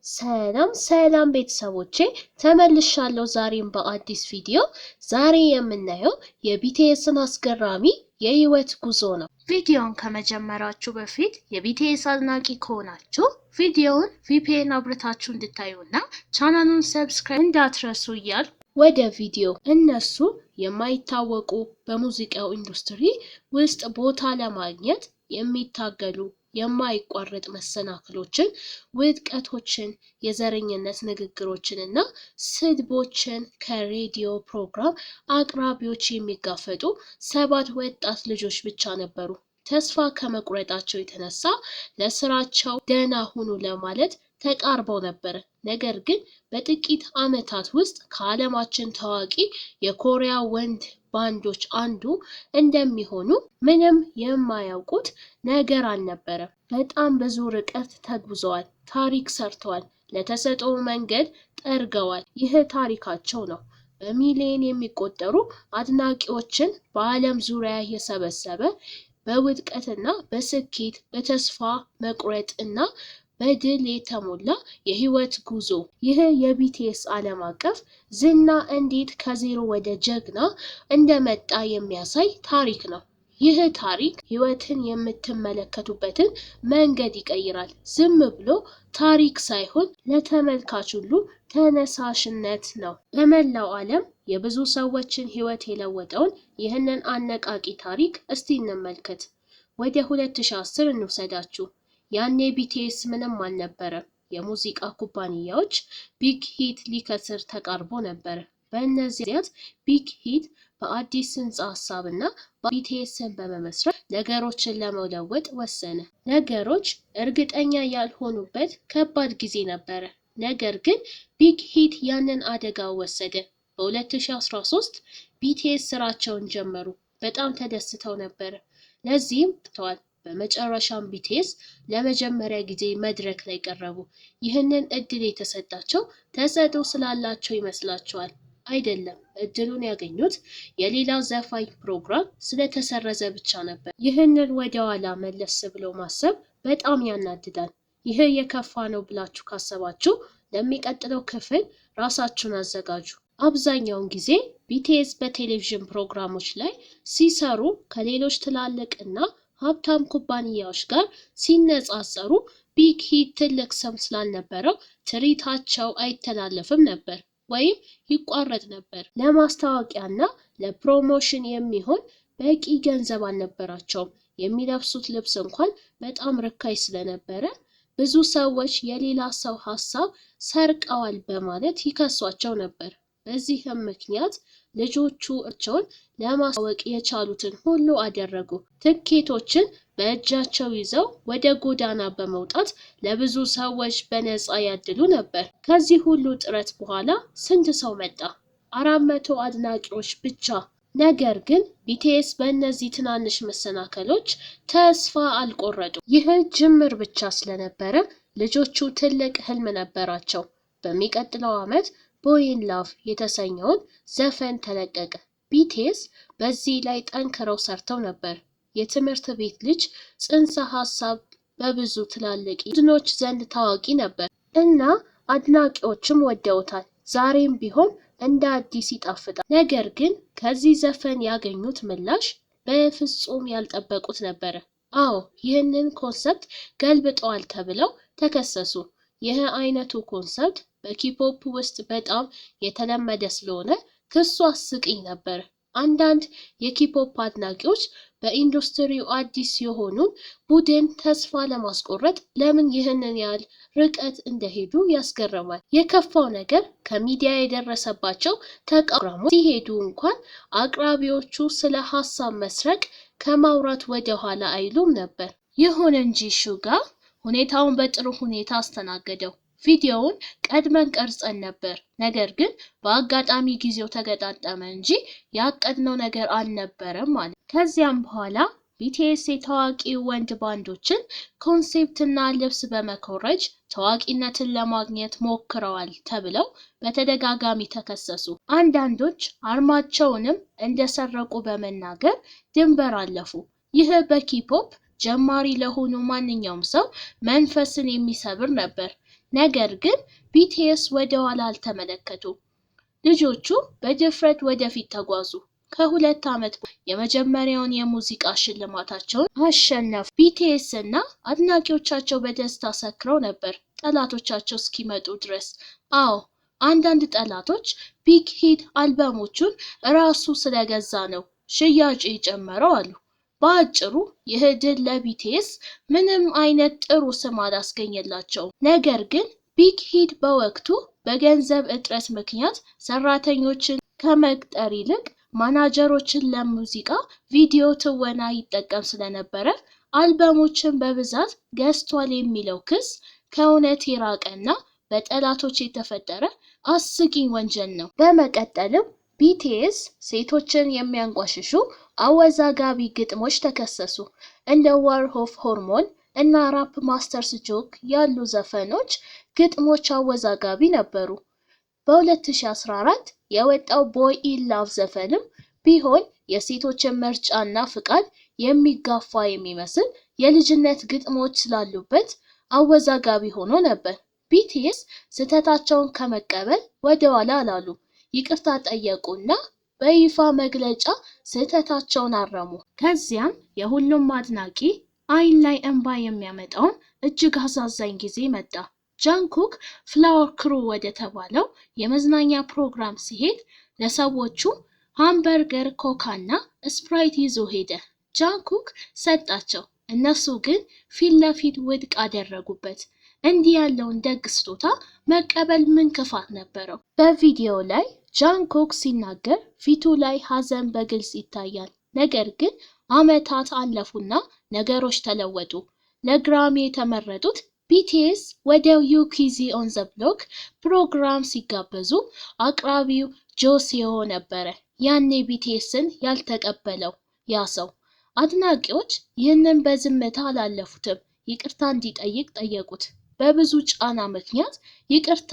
ሰላም ቤተሰቦቼ ተመልሻለሁ ዛሬም በአዲስ ቪዲዮ። ዛሬ የምናየው የቢቲኤስን አስገራሚ የህይወት ጉዞ ነው። ቪዲዮውን ከመጀመራችሁ በፊት የቢቲኤስ አድናቂ ከሆናችሁ ቪዲዮውን VPN አብርታችሁ እንድታዩና ቻናሉን ሰብስክራይብ እንዳትረሱ እያል ወደ ቪዲዮ። እነሱ የማይታወቁ በሙዚቃው ኢንዱስትሪ ውስጥ ቦታ ለማግኘት የሚታገሉ የማይቋረጥ መሰናክሎችን፣ ውድቀቶችን፣ የዘረኝነት ንግግሮችንና ስድቦችን ከሬዲዮ ፕሮግራም አቅራቢዎች የሚጋፈጡ 7 ወጣት ልጆች ብቻ ነበሩ። ተስፋ ከመቁረጣቸው የተነሳ ለስራቸው ደህና ሁኑ ለማለት ተቃርበው ነበር። ነገር ግን በጥቂት ዓመታት ውስጥ ከዓለማችን ታዋቂ የኮሪያ ወንድ ባንዶች አንዱ እንደሚሆኑ ምንም የማያውቁት ነገር አልነበረም። በጣም ብዙ ርቀት ተጉዘዋል፣ ታሪክ ሰርተዋል፣ ለተሰጠው መንገድ ጠርገዋል። ይህ ታሪካቸው ነው። በሚሊዮን የሚቆጠሩ አድናቂዎችን በዓለም ዙሪያ የሰበሰበ በውድቀትና በስኬት በተስፋ መቁረጥ እና በድል የተሞላ የህይወት ጉዞ። ይህ የቢቲኤስ ዓለም አቀፍ ዝና እንዴት ከዜሮ ወደ ጀግና እንደመጣ የሚያሳይ ታሪክ ነው። ይህ ታሪክ ህይወትን የምትመለከቱበትን መንገድ ይቀይራል። ዝም ብሎ ታሪክ ሳይሆን ለተመልካች ሁሉ ተነሳሽነት ነው። በመላው ዓለም የብዙ ሰዎችን ህይወት የለወጠውን ይህንን አነቃቂ ታሪክ እስቲ እንመልከት። ወደ 2010 እንውሰዳችሁ። ያኔ ቢቲኤስ ምንም አልነበረም። የሙዚቃ ኩባንያዎች ቢግ ሂት ሊከስር ተቃርቦ ነበር። በእነዚህ ጊዜያት ቢግ ሂት በአዲስ ጽንሰ ሀሳብና ቢቲኤስን በመመስረት ነገሮችን ለመለወጥ ወሰነ። ነገሮች እርግጠኛ ያልሆኑበት ከባድ ጊዜ ነበረ። ነገር ግን ቢግ ሂት ያንን አደጋ ወሰደ። በ2013 ቢቲኤስ ስራቸውን ጀመሩ። በጣም ተደስተው ነበር። ለዚህም ተዋል። በመጨረሻም ቢቲኤስ ለመጀመሪያ ጊዜ መድረክ ላይ ቀረቡ። ይህንን እድል የተሰጣቸው ተሰጥኦ ስላላቸው ይመስላችኋል? አይደለም። እድሉን ያገኙት የሌላ ዘፋኝ ፕሮግራም ስለተሰረዘ ብቻ ነበር። ይህንን ወደ ኋላ መለስ ብሎ ማሰብ በጣም ያናድዳል። ይህ የከፋ ነው ብላችሁ ካሰባችሁ ለሚቀጥለው ክፍል ራሳችሁን አዘጋጁ። አብዛኛውን ጊዜ ቢቲኤስ በቴሌቪዥን ፕሮግራሞች ላይ ሲሰሩ ከሌሎች ትላልቅና ሀብታም ኩባንያዎች ጋር ሲነጻጸሩ ቢግ ሂት ትልቅ ስም ስላልነበረው ትርኢታቸው አይተላለፍም ነበር ወይም ይቋረጥ ነበር። ለማስታወቂያና ለፕሮሞሽን የሚሆን በቂ ገንዘብ አልነበራቸውም። የሚለብሱት ልብስ እንኳን በጣም ርካሽ ስለነበረ ብዙ ሰዎች የሌላ ሰው ሀሳብ ሰርቀዋል በማለት ይከሷቸው ነበር። በዚህም ምክንያት ልጆቹ እርቸውን ለማስታወቅ የቻሉትን ሁሉ አደረጉ። ትኬቶችን በእጃቸው ይዘው ወደ ጎዳና በመውጣት ለብዙ ሰዎች በነፃ ያድሉ ነበር። ከዚህ ሁሉ ጥረት በኋላ ስንት ሰው መጣ? 400 አድናቂዎች ብቻ። ነገር ግን ቢቲኤስ በእነዚህ ትናንሽ መሰናከሎች ተስፋ አልቆረጡም። ይህ ጅምር ብቻ ስለነበረ ልጆቹ ትልቅ ህልም ነበራቸው። በሚቀጥለው ዓመት ቦይ ኢን ላቭ የተሰኘውን ዘፈን ተለቀቀ። ቢቲኤስ በዚህ ላይ ጠንክረው ሰርተው ነበር። የትምህርት ቤት ልጅ ጽንሰ ሀሳብ በብዙ ትላልቅ ቡድኖች ዘንድ ታዋቂ ነበር እና አድናቂዎችም ወደውታል። ዛሬም ቢሆን እንደ አዲስ ይጣፍጣል። ነገር ግን ከዚህ ዘፈን ያገኙት ምላሽ በፍጹም ያልጠበቁት ነበር። አዎ፣ ይህንን ኮንሰፕት ገልብጠዋል ተብለው ተከሰሱ። ይህ አይነቱ ኮንሰፕት በኪፖፕ ውስጥ በጣም የተለመደ ስለሆነ ክሱ አስቂኝ ነበር። አንዳንድ የኪፖፕ አድናቂዎች በኢንዱስትሪው አዲስ የሆኑን ቡድን ተስፋ ለማስቆረጥ ለምን ይህንን ያህል ርቀት እንደሄዱ ያስገርማል። የከፋው ነገር ከሚዲያ የደረሰባቸው ተቃውሞዎች ሲሄዱ እንኳን አቅራቢዎቹ ስለ ሀሳብ መስረቅ ከማውራት ወደ ኋላ አይሉም ነበር። ይሁን እንጂ ሹጋ ሁኔታውን በጥሩ ሁኔታ አስተናገደው። ቪዲዮውን ቀድመን ቀርጸን ነበር፣ ነገር ግን በአጋጣሚ ጊዜው ተገጣጠመ እንጂ ያቀድነው ነገር አልነበረም ማለት። ከዚያም በኋላ ቢቲኤስ የታዋቂ ወንድ ባንዶችን ኮንሴፕትና ልብስ በመኮረጅ ታዋቂነትን ለማግኘት ሞክረዋል ተብለው በተደጋጋሚ ተከሰሱ። አንዳንዶች አርማቸውንም እንደሰረቁ በመናገር ድንበር አለፉ። ይህ በኪፖፕ ጀማሪ ለሆኑ ማንኛውም ሰው መንፈስን የሚሰብር ነበር። ነገር ግን ቢቲኤስ ወደ ኋላ አልተመለከቱም። ልጆቹ በድፍረት ወደፊት ተጓዙ። ከ2 ዓመት የመጀመሪያውን የሙዚቃ ሽልማታቸውን አሸነፉ። ቢቲኤስ እና አድናቂዎቻቸው በደስታ ሰክረው ነበር ጠላቶቻቸው እስኪመጡ ድረስ። አዎ፣ አንዳንድ ጠላቶች ቢግ ሂት አልበሞቹን ራሱ ስለገዛ ነው ሽያጭ የጨመረው አሉ። በአጭሩ ይህ ድል ለቢቲኤስ ምንም አይነት ጥሩ ስም አላስገኘላቸውም። ነገር ግን ቢግ ሂት በወቅቱ በገንዘብ እጥረት ምክንያት ሰራተኞችን ከመቅጠር ይልቅ ማናጀሮችን ለሙዚቃ ቪዲዮ ትወና ይጠቀም ስለነበረ አልበሞችን በብዛት ገዝቷል የሚለው ክስ ከእውነት የራቀና በጠላቶች የተፈጠረ አስቂኝ ወንጀል ነው። በመቀጠልም ቢቲኤስ ሴቶችን የሚያንቋሽሹ አወዛጋቢ ግጥሞች ተከሰሱ። እንደ ዋር ኦፍ ሆርሞን እና ራፕ ማስተርስ ጆክ ያሉ ዘፈኖች ግጥሞች አወዛጋቢ ነበሩ። በ2014 የወጣው ቦይ ኢን ላቭ ዘፈንም ቢሆን የሴቶችን ምርጫና ፍቃድ የሚጋፋ የሚመስል የልጅነት ግጥሞች ስላሉበት አወዛጋቢ ሆኖ ነበር። ቢቲኤስ ስህተታቸውን ከመቀበል ወደ ኋላ አላሉ። ይቅርታ ጠየቁና በይፋ መግለጫ ስህተታቸውን አረሙ። ከዚያም የሁሉም አድናቂ አይን ላይ እንባ የሚያመጣውን እጅግ አሳዛኝ ጊዜ መጣ። ጃንኩክ ፍላወር ክሩ ወደ ተባለው የመዝናኛ ፕሮግራም ሲሄድ ለሰዎቹ ሃምበርገር፣ ኮካና ስፕራይት ይዞ ሄደ። ጃንኩክ ሰጣቸው፣ እነሱ ግን ፊት ለፊት ውድቅ አደረጉበት። እንዲህ ያለውን ደግ ስጦታ መቀበል ምን ክፋት ነበረው? በቪዲዮ ላይ ጃንኩክ ሲናገር ፊቱ ላይ ሐዘን በግልጽ ይታያል። ነገር ግን ዓመታት አለፉና ነገሮች ተለወጡ። ለግራሚ የተመረጡት ቢቲኤስ ወደ ዩኪዚ ኦን ዘ ብሎክ ፕሮግራም ሲጋበዙ አቅራቢው ጆሲዮ ነበረ። ያኔ ቢቲኤስን ያልተቀበለው ያ ሰው። አድናቂዎች ይህንን በዝምታ አላለፉትም። ይቅርታ እንዲጠይቅ ጠየቁት። በብዙ ጫና ምክንያት ይቅርታ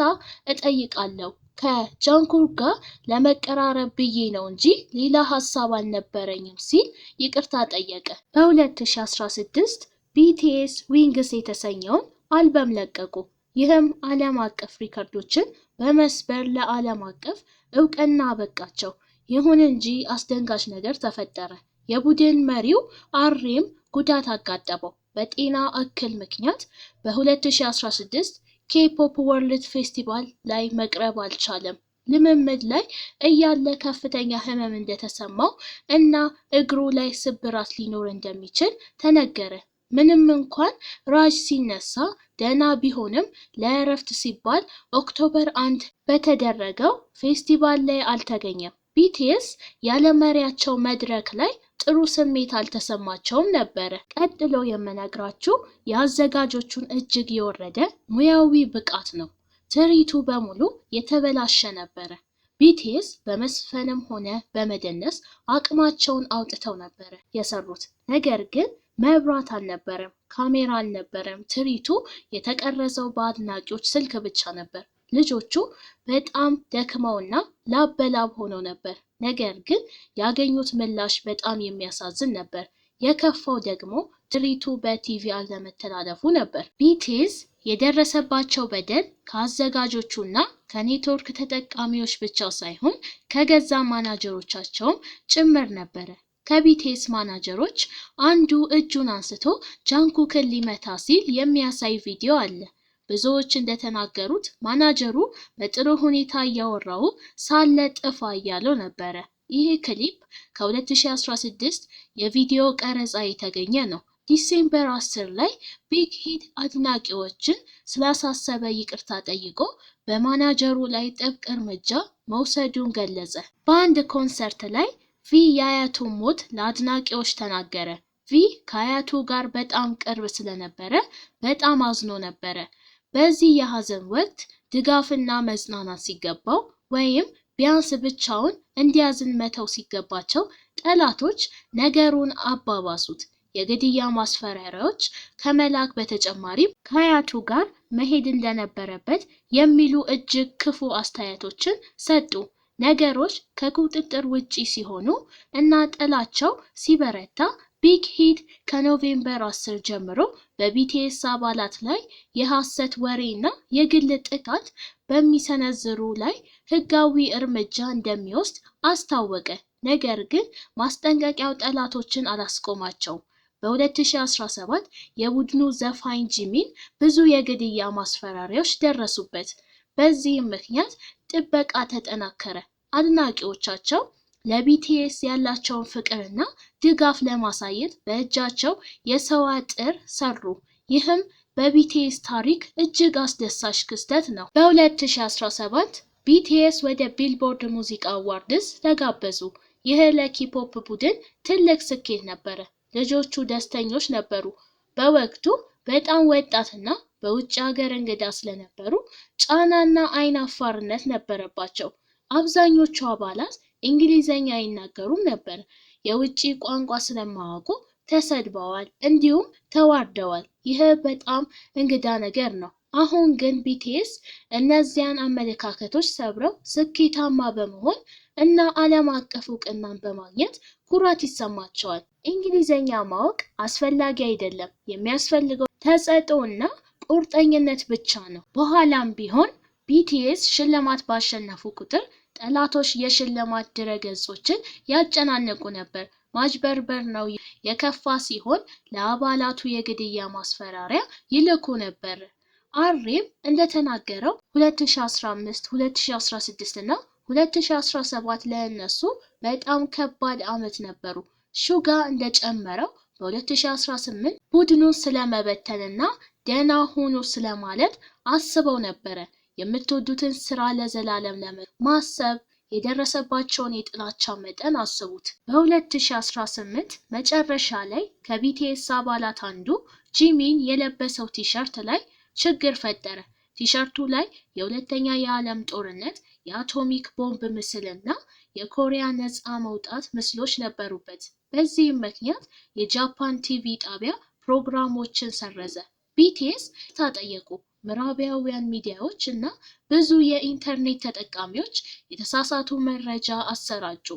እጠይቃለሁ ከጃንኩክ ጋር ለመቀራረብ ብዬ ነው እንጂ ሌላ ሀሳብ አልነበረኝም ሲል ይቅርታ ጠየቀ። በ2016 ቢቲኤስ ዊንግስ የተሰኘውን አልበም ለቀቁ። ይህም ዓለም አቀፍ ሪከርዶችን በመስበር ለዓለም አቀፍ እውቅና አበቃቸው። ይሁን እንጂ አስደንጋጭ ነገር ተፈጠረ። የቡድን መሪው አሬም ጉዳት አጋጠመው። በጤና እክል ምክንያት በ2016 ኬፖፕ ወርልድ ፌስቲቫል ላይ መቅረብ አልቻለም። ልምምድ ላይ እያለ ከፍተኛ ህመም እንደተሰማው እና እግሩ ላይ ስብራት ሊኖር እንደሚችል ተነገረ። ምንም እንኳን ራጅ ሲነሳ ደህና ቢሆንም ለእረፍት ሲባል ኦክቶበር 1 በተደረገው ፌስቲቫል ላይ አልተገኘም። ቢቲኤስ ያለ መሪያቸው መድረክ ላይ ጥሩ ስሜት አልተሰማቸውም ነበረ። ቀጥሎ የምነግራችሁ የአዘጋጆቹን እጅግ የወረደ ሙያዊ ብቃት ነው። ትርኢቱ በሙሉ የተበላሸ ነበረ። ቢቲኤስ በመስፈንም ሆነ በመደነስ አቅማቸውን አውጥተው ነበረ የሰሩት። ነገር ግን መብራት አልነበረም፣ ካሜራ አልነበረም። ትርኢቱ የተቀረጸው በአድናቂዎች ስልክ ብቻ ነበር። ልጆቹ በጣም ደክመውና ላብ በላብ ሆነው ነበር። ነገር ግን ያገኙት ምላሽ በጣም የሚያሳዝን ነበር። የከፋው ደግሞ ትርኢቱ በቲቪ አለመተላለፉ ነበር። ቢቲኤስ የደረሰባቸው በደል ከአዘጋጆቹና ከኔትወርክ ተጠቃሚዎች ብቻ ሳይሆን ከገዛ ማናጀሮቻቸውም ጭምር ነበረ። ከቢቲኤስ ማናጀሮች አንዱ እጁን አንስቶ ጃንኩክን ሊመታ ሲል የሚያሳይ ቪዲዮ አለ። ብዙዎች እንደተናገሩት ማናጀሩ በጥሩ ሁኔታ እያወራው ሳለ ጥፋ እያለው ነበረ። ይህ ክሊፕ ከ2016 የቪዲዮ ቀረጻ የተገኘ ነው። ዲሴምበር 10 ላይ ቢግ ሂት አድናቂዎችን ስላሳሰበ ይቅርታ ጠይቆ በማናጀሩ ላይ ጥብቅ እርምጃ መውሰዱን ገለጸ። በአንድ ኮንሰርት ላይ ቪ የአያቱን ሞት ለአድናቂዎች ተናገረ። ቪ ከአያቱ ጋር በጣም ቅርብ ስለነበረ በጣም አዝኖ ነበረ። በዚህ የሐዘን ወቅት ድጋፍና መጽናናት ሲገባው ወይም ቢያንስ ብቻውን እንዲያዝን መተው ሲገባቸው ጠላቶች ነገሩን አባባሱት። የግድያ ማስፈራሪያዎች ከመላክ በተጨማሪም ከአያቱ ጋር መሄድ እንደነበረበት የሚሉ እጅግ ክፉ አስተያየቶችን ሰጡ። ነገሮች ከቁጥጥር ውጪ ሲሆኑ እና ጥላቸው ሲበረታ ቢግ ሂት ከኖቬምበር 10 ጀምሮ በቢቲኤስ አባላት ላይ የሐሰት ወሬና የግል ጥቃት በሚሰነዝሩ ላይ ህጋዊ እርምጃ እንደሚወስድ አስታወቀ። ነገር ግን ማስጠንቀቂያው ጠላቶችን አላስቆማቸውም። በ2017 የቡድኑ ዘፋኝ ጂሚን ብዙ የግድያ ማስፈራሪያዎች ደረሱበት። በዚህም ምክንያት ጥበቃ ተጠናከረ። አድናቂዎቻቸው ለቢቲኤስ ያላቸውን ፍቅርና ድጋፍ ለማሳየት በእጃቸው የሰው አጥር ሰሩ። ይህም በቢቲኤስ ታሪክ እጅግ አስደሳች ክስተት ነው። በ2017 ቢቲኤስ ወደ ቢልቦርድ ሙዚቃ አዋርድስ ተጋበዙ። ይህ ለኪፖፕ ቡድን ትልቅ ስኬት ነበረ። ልጆቹ ደስተኞች ነበሩ። በወቅቱ በጣም ወጣትና በውጭ ሀገር እንግዳ ስለነበሩ ጫናና አይን አፋርነት ነበረባቸው። አብዛኞቹ አባላት እንግሊዘኛ አይናገሩም ነበር። የውጭ ቋንቋ ስለማያውቁ ተሰድበዋል፣ እንዲሁም ተዋርደዋል። ይህ በጣም እንግዳ ነገር ነው። አሁን ግን ቢቲኤስ እነዚያን አመለካከቶች ሰብረው ስኬታማ በመሆን እና ዓለም አቀፍ እውቅናን በማግኘት ኩራት ይሰማቸዋል። እንግሊዘኛ ማወቅ አስፈላጊ አይደለም። የሚያስፈልገው ተሰጥኦና ቁርጠኝነት ብቻ ነው። በኋላም ቢሆን ቢቲኤስ ሽልማት ባሸነፉ ቁጥር ጠላቶች የሽልማት ድረገጾችን ያጨናነቁ ነበር። ማጭበርበር ነው የከፋ ሲሆን ለአባላቱ የግድያ ማስፈራሪያ ይልኩ ነበር። አሬም እንደተናገረው 2015፣ 2016 እና 2017 ለእነሱ በጣም ከባድ ዓመት ነበሩ። ሹጋ እንደጨመረው በ2018 ቡድኑን ስለመበተንና ደህና ሆኖ ስለማለት አስበው ነበረ። የምትወዱትን ስራ ለዘላለም ለማሰብ የደረሰባቸውን የጥላቻ መጠን አስቡት። በ2018 መጨረሻ ላይ ከቢቲኤስ አባላት አንዱ ጂሚን የለበሰው ቲሸርት ላይ ችግር ፈጠረ። ቲሸርቱ ላይ የሁለተኛ የዓለም ጦርነት የአቶሚክ ቦምብ ምስልና የኮሪያ ነፃ መውጣት ምስሎች ነበሩበት። በዚህም ምክንያት የጃፓን ቲቪ ጣቢያ ፕሮግራሞችን ሰረዘ። ቢቲኤስ ተጠየቁ። ምዕራባውያን ሚዲያዎች እና ብዙ የኢንተርኔት ተጠቃሚዎች የተሳሳቱ መረጃ አሰራጩ።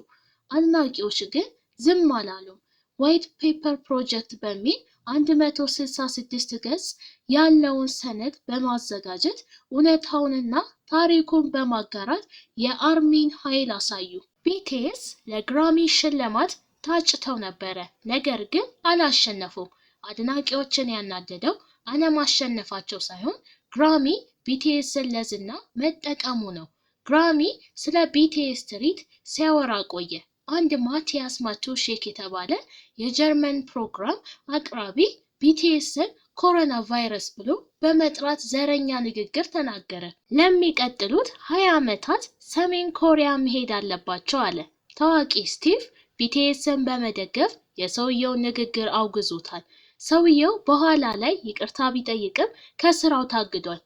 አድናቂዎች ግን ዝም አላሉም። ዋይት ፔፐር ፕሮጀክት በሚል 166 ገጽ ያለውን ሰነድ በማዘጋጀት እውነታውንና ታሪኩን በማጋራት የአርሚን ኃይል አሳዩ። ቢቲኤስ ለግራሚ ሽልማት ታጭተው ነበረ፣ ነገር ግን አላሸነፉም። አድናቂዎችን ያናደደው አለማሸነፋቸው ሳይሆን ግራሚ ቢቲኤስን ለዝና መጠቀሙ ነው። ግራሚ ስለ ቢቲኤስ ትርኢት ሲያወራ ቆየ። አንድ ማቲያስ ማቱሼክ የተባለ የጀርመን ፕሮግራም አቅራቢ ቢቲኤስን ኮሮና ቫይረስ ብሎ በመጥራት ዘረኛ ንግግር ተናገረ። ለሚቀጥሉት 20 ዓመታት ሰሜን ኮሪያ መሄድ አለባቸው አለ። ታዋቂ ስቲቭ ቢቲኤስን በመደገፍ የሰውየውን ንግግር አውግዞታል። ሰውየው በኋላ ላይ ይቅርታ ቢጠይቅም ከስራው ታግዷል።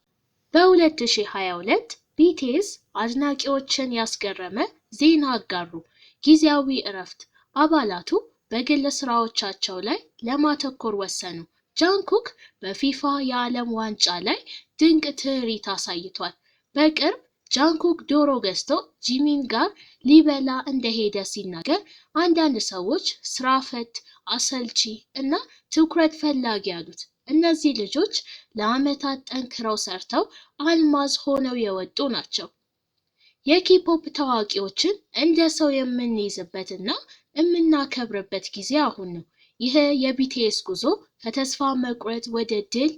በ2022 ቢቲኤስ አድናቂዎችን ያስገረመ ዜና አጋሩ። ጊዜያዊ እረፍት። አባላቱ በግል ስራዎቻቸው ላይ ለማተኮር ወሰኑ። ጃንኩክ በፊፋ የዓለም ዋንጫ ላይ ድንቅ ትርኢት አሳይቷል። በቅርብ ጃንኩክ ዶሮ ገዝቶ ጂሚን ጋር ሊበላ እንደሄደ ሲናገር አንዳንድ ሰዎች ስራ ፈት፣ አሰልቺ እና ትኩረት ፈላጊ ያሉት። እነዚህ ልጆች ለዓመታት ጠንክረው ሰርተው አልማዝ ሆነው የወጡ ናቸው። የኪፖፕ ታዋቂዎችን እንደ ሰው የምንይዝበትና የምናከብርበት ጊዜ አሁን ነው። ይህ የቢቲኤስ ጉዞ ከተስፋ መቁረጥ ወደ ድል፣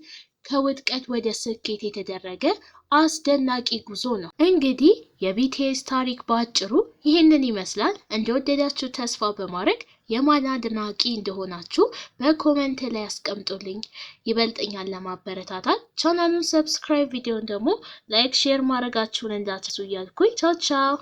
ከውድቀት ወደ ስኬት የተደረገ አስደናቂ ጉዞ ነው። እንግዲህ የቢቲኤስ ታሪክ በአጭሩ ይህንን ይመስላል። እንደወደዳችሁ ተስፋ በማድረግ የማን አድናቂ እንደሆናችሁ በኮሜንት ላይ አስቀምጡልኝ። ይበልጠኛል ለማበረታታት ቻናሉን ሰብስክራይብ፣ ቪዲዮን ደግሞ ላይክ፣ ሼር ማድረጋችሁን እንዳትረሱ እያልኩኝ ቻው ቻው።